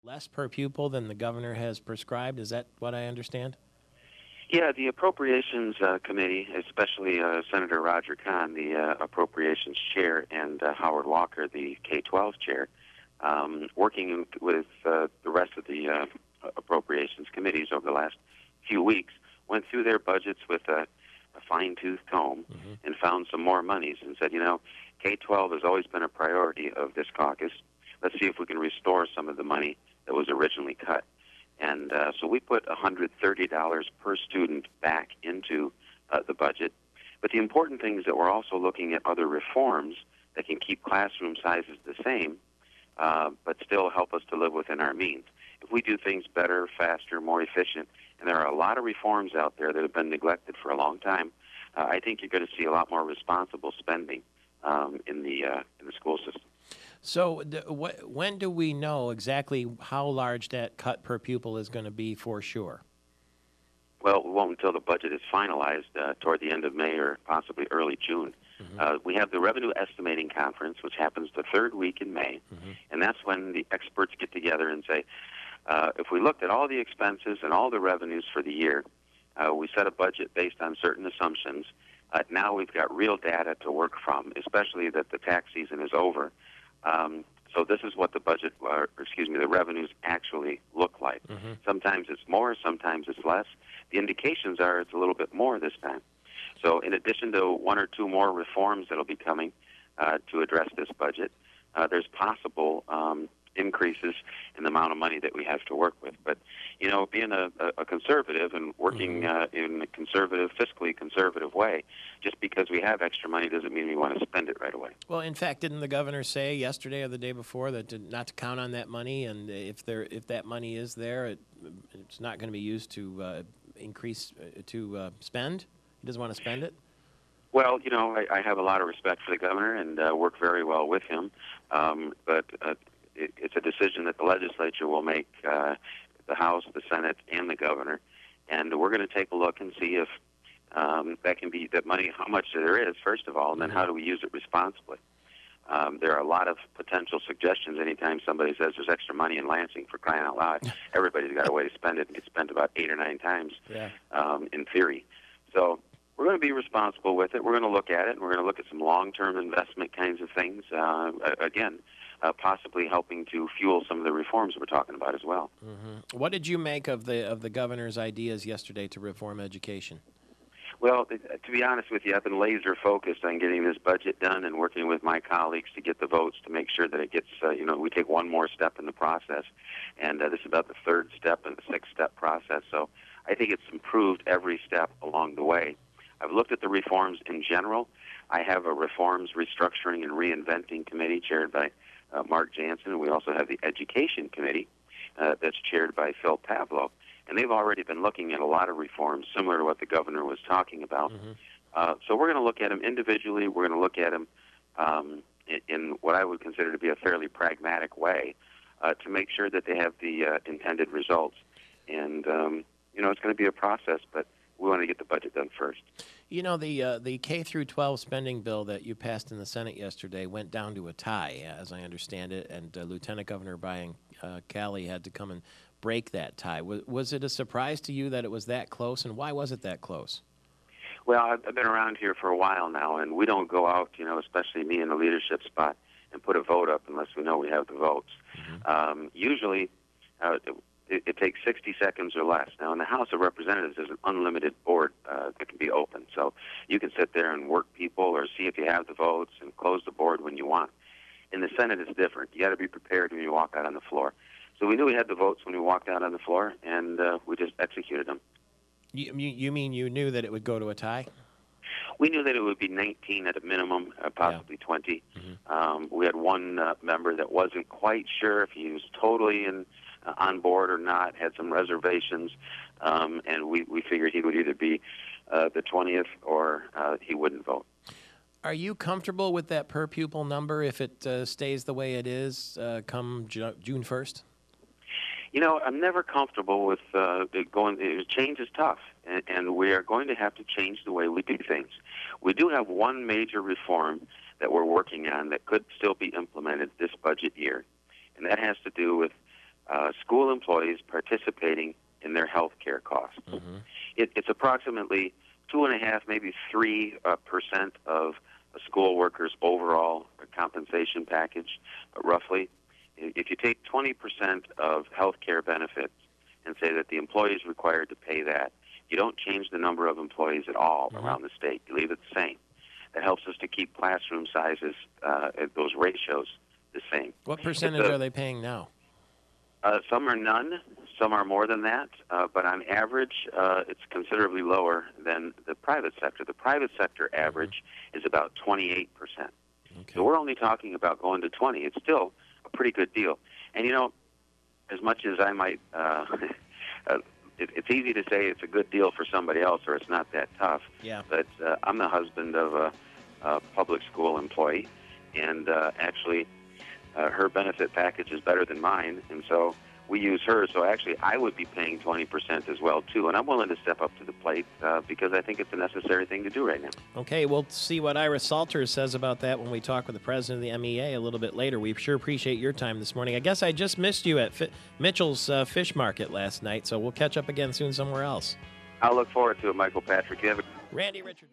less per pupil than the governor has prescribed. Is that what I understand? Yeah, the Appropriations Committee, especially Senator Roger Kahn, the Appropriations Chair, and Howard Walker, the K-12 Chair, working with the rest of the Appropriations Committees over the last few weeks, went through their budgets with a fine-tooth comb and found some more monies and said, K-12 has always been a priority of this caucus. Let's see if we can restore some of the money that was originally cut. And so we put $130 per student back into the budget. But the important thing is that we're also looking at other reforms that can keep classroom sizes the same, but still help us to live within our means. If we do things better, faster, more efficient, and there are a lot of reforms out there that have been neglected for a long time, I think you're going to see a lot more responsible spending in the school system. So when do we know exactly how large that cut per pupil is going to be for sure? Well, we won't until the budget is finalized toward the end of May or possibly early June. We have the Revenue Estimating Conference, which happens the third week in May, and that's when the experts get together and say, if we looked at all the expenses and all the revenues for the year, we set a budget based on certain assumptions. Now we've got real data to work from, especially that the tax season is over. So this is what the budget, the revenues actually look like. Sometimes it's more, sometimes it's less. The indications are it's a little bit more this time. So in addition to one or two more reforms that will be coming to address this budget, there's possible increases in the amount of money that we have to work with. But, being a conservative and working in a conservative, fiscally conservative way, just because we have extra money doesn't mean we want to spend it right away. Well, in fact, didn't the governor say yesterday or the day before that not to count on that money, and if that money is there, it's not going to be used to spend? He doesn't want to spend it? Well, I have a lot of respect for the governor and work very well with him, but it's a decision that the legislature will make, the House, the Senate, and the governor, and we're going to take a look and see if that can be that money, how much there is, first of all, and then how do we use it responsibly. There are a lot of potential suggestions anytime somebody says there's extra money in Lansing, for crying out loud. Everybody's got a way to spend it. It gets spent about 8 or 9 times in theory. So we're going to be responsible with it. We're going to look at it, and we're going to look at some long-term investment kinds of things, possibly helping to fuel some of the reforms we're talking about as well. What did you make of the governor's ideas yesterday to reform education? Well, to be honest with you, I've been laser focused on getting this budget done and working with my colleagues to get the votes to make sure that it gets, we take one more step in the process. And this is about the third step in the 6-step process. So I think it's improved every step along the way. I've looked at the reforms in general. I have a Reforms, Restructuring, and Reinventing Committee chaired by Mark Jansen, and we also have the Education Committee that's chaired by Phil Pavlo. And they've already been looking at a lot of reforms similar to what the governor was talking about. So we're going to look at them individually. We're going to look at them in what I would consider to be a fairly pragmatic way to make sure that they have the intended results. And, it's going to be a process, but we want to get the budget done first. The K through 12 spending bill that you passed in the Senate yesterday went down to a tie, as I understand it, and Lieutenant Governor Brian Calley had to come and break that tie. Was it a surprise to you that it was that close, and why was it that close? Well, I've been around here for a while now, and we don't go out, especially me in the leadership spot, and put a vote up unless we know we have the votes. Usually, it takes 60 seconds or less. Now, in the House of Representatives, there's an unlimited board that can be open. So you can sit there and work people or see if you have the votes and close the board when you want. In the Senate, it's different. You got to be prepared when you walk out on the floor. So we knew we had the votes when we walked out on the floor, and we just executed them. You mean you knew that it would go to a tie? We knew that it would be 19 at a minimum, possibly 20. We had one member that wasn't quite sure if he was totally on board or not, had some reservations, and we figured he would either be the 20th or he wouldn't vote. Are you comfortable with that per pupil number if it stays the way it is come June 1st? I'm never comfortable with going. Change is tough, and we are going to have to change the way we do things. We do have one major reform that we're working on that could still be implemented this budget year, and that has to do with school employees participating in their health care costs. Mm-hmm. It's approximately 2.5, maybe 3% of a school worker's overall compensation package, roughly. If you take 20% of health care benefits and say that the employee is required to pay that, you don't change the number of employees at all around the state. You leave it the same. That helps us to keep classroom sizes, those ratios, the same. What percentage are they paying now? Some are none, some are more than that, but on average, it's considerably lower than the private sector. The private sector average is about 28%. Okay. So we're only talking about going to 20. It's still a pretty good deal. And, you know, as much as I might, it's easy to say it's a good deal for somebody else or it's not that tough. Yeah. But I'm the husband of a public school employee, and actually her benefit package is better than mine, and so we use her. So actually I would be paying 20% as well, too, and I'm willing to step up to the plate because I think it's a necessary thing to do right now. Okay, we'll see what Ira Salter says about that when we talk with the president of the MEA a little bit later. We sure appreciate your time this morning. I guess I just missed you at Mitchell's Fish Market last night, so we'll catch up again soon somewhere else. I'll look forward to it, Michael Patrick. You have a Randy Richards.